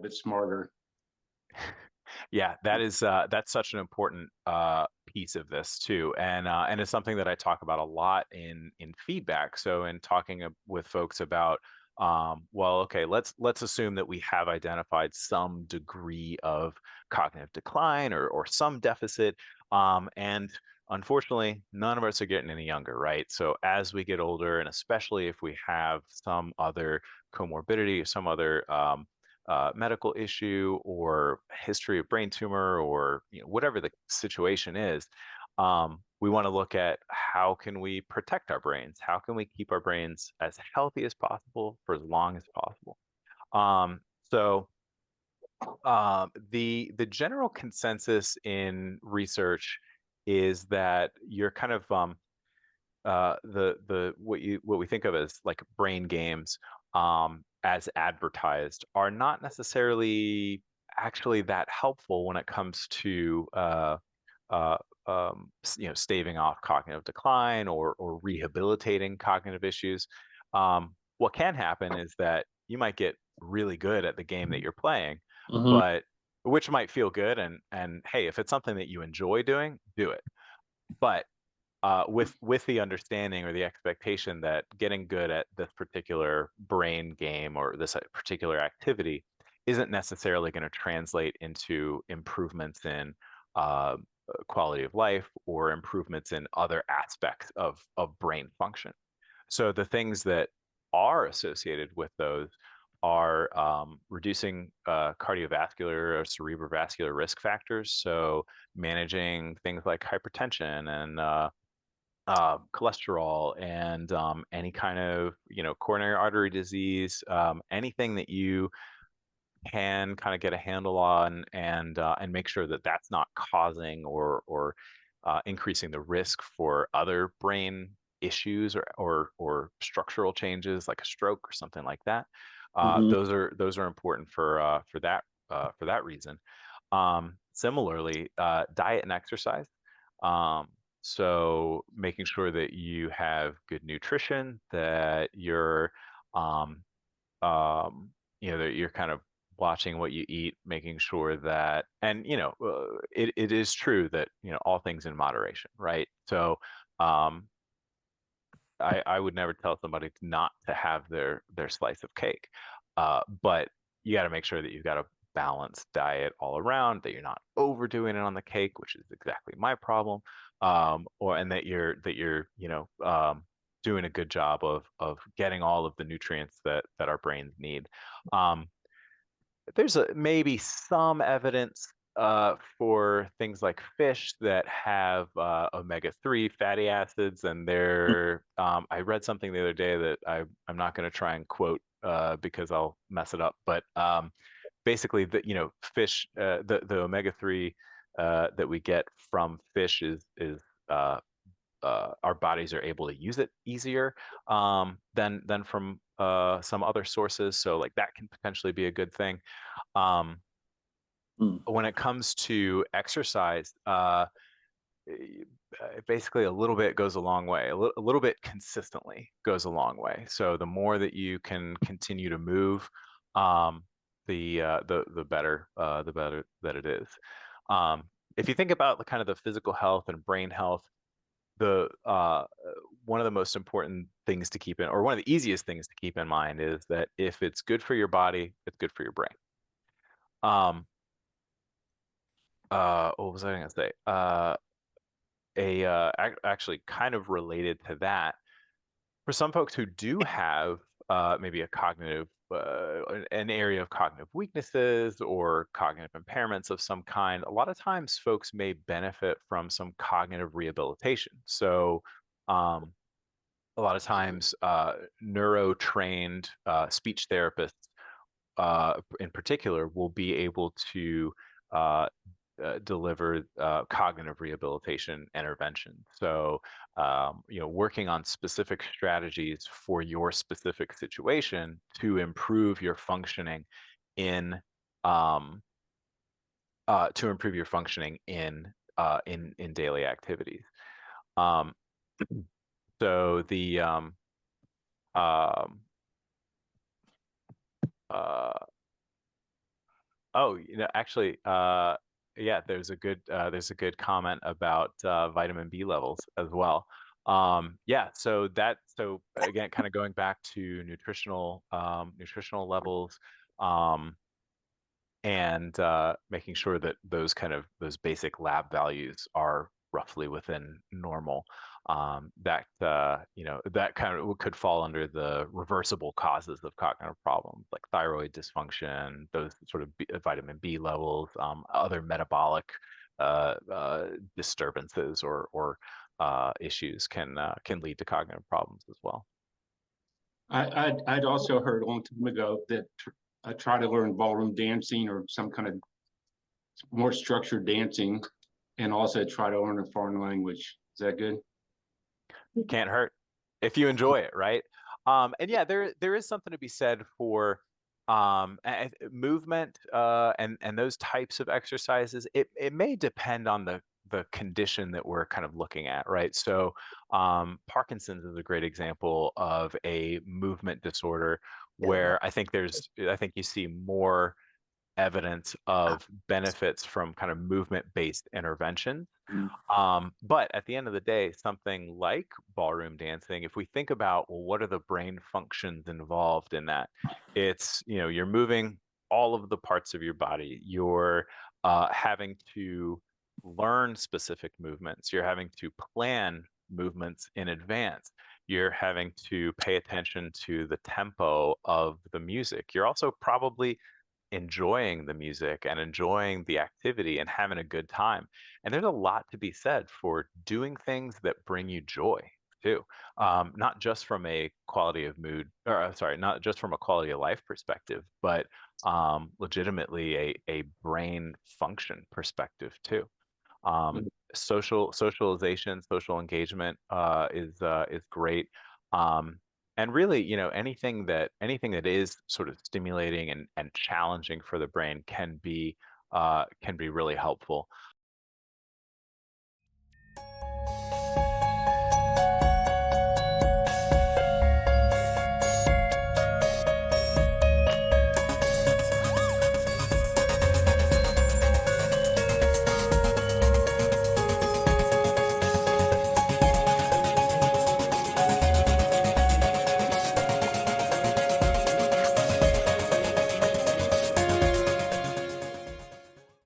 bit smarter. Yeah, that's such an important piece of this too, and it's something that I talk about a lot in feedback. So in talking with folks about, well, okay, let's assume that we have identified some degree of cognitive decline or some deficit, and unfortunately, none of us are getting any younger, right? So as we get older, and especially if we have some other comorbidity or some other medical issue or history of brain tumor or whatever the situation is, we want to look at how can we protect our brains? How can we keep our brains as healthy as possible for as long as possible? So the general consensus in research is that you're kind of the what we think of as like brain games, as advertised, are not necessarily actually that helpful when it comes to uh, staving off cognitive decline or rehabilitating cognitive issues. What can happen is that you might get really good at the game that you're playing, Hmm. but which might feel good, and hey, if it's something that you enjoy doing, do it. But with the understanding or the expectation that getting good at this particular brain game or this particular activity isn't necessarily going to translate into improvements in uh, quality of life or improvements in other aspects of brain function. So the things that are associated with those are reducing cardiovascular or cerebrovascular risk factors. So managing things like hypertension and cholesterol and any kind of coronary artery disease, anything that you can kind of get a handle on and make sure that that's not causing or increasing the risk for other brain issues or structural changes like a stroke or something like that. Hmm. Those are important for that reason. Similarly, diet and exercise. Um, so making sure that you have good nutrition, that you're um, that you're kind of watching what you eat, making sure that, and it is true that all things in moderation, right? So um, I would never tell somebody not to have their slice of cake, but you got to make sure that you've got a balanced diet all around, that you're not overdoing it on the cake, which is exactly my problem, or and that you're doing a good job of getting all of the nutrients that our brains need. Um, there's maybe some evidence for things like fish that have omega-3 fatty acids, and I read something the other day that I'm not going to try and quote because I'll mess it up, but basically the fish, the omega-3 that we get from fish is our bodies are able to use it easier than from some other sources. So like that can potentially be a good thing. Um, when it comes to exercise, basically a little bit goes a long way. A little bit consistently goes a long way. So the more that you can continue to move, um, the better that it is. If you think about the kind of the physical health and brain health, the one of the most important things to keep in, or one of the easiest things to keep in mind, is that if it's good for your body, it's good for your brain. Um, what was I going to say? Actually kind of related to that, for some folks who do have maybe a cognitive an area of cognitive weaknesses or cognitive impairments of some kind, a lot of times folks may benefit from some cognitive rehabilitation. So um, a lot of times neuro-trained speech therapists in particular will be able to uh, deliver cognitive rehabilitation intervention. So, working on specific strategies for your specific situation to improve your functioning in um, in daily activities. Um, so the um, uh, Oh, actually, yeah, there's a good comment about vitamin B levels as well. Yeah, so again, kind of going back to nutritional levels, um, and making sure that those basic lab values are roughly within normal. That kind of could fall under the reversible causes of cognitive problems like thyroid dysfunction, those sort of vitamin B levels, other metabolic disturbances or issues can lead to cognitive problems as well. I'd also heard a long time ago that I try to learn ballroom dancing or some kind of more structured dancing, and also try to learn a foreign language. Is that good? Can't hurt if you enjoy it, right? And yeah, there is something to be said for movement and those types of exercises. It may depend on the condition that we're kind of looking at, right? So Parkinson's is a great example of a movement disorder where I think you see more evidence of benefits from kind of movement-based intervention. But at the end of the day, something like ballroom dancing, if we think about, well, what are the brain functions involved in that? It's, you're moving all of the parts of your body. You're having to learn specific movements. You're having to plan movements in advance. You're having to pay attention to the tempo of the music. You're also probably enjoying the music and enjoying the activity and having a good time. And there's a lot to be said for doing things that bring you joy too. Not just from a quality of mood, or sorry, not just from a quality of life perspective, but legitimately a brain function perspective too. Socialization, social engagement is great. And really, anything that is sort of stimulating and challenging for the brain can be really helpful.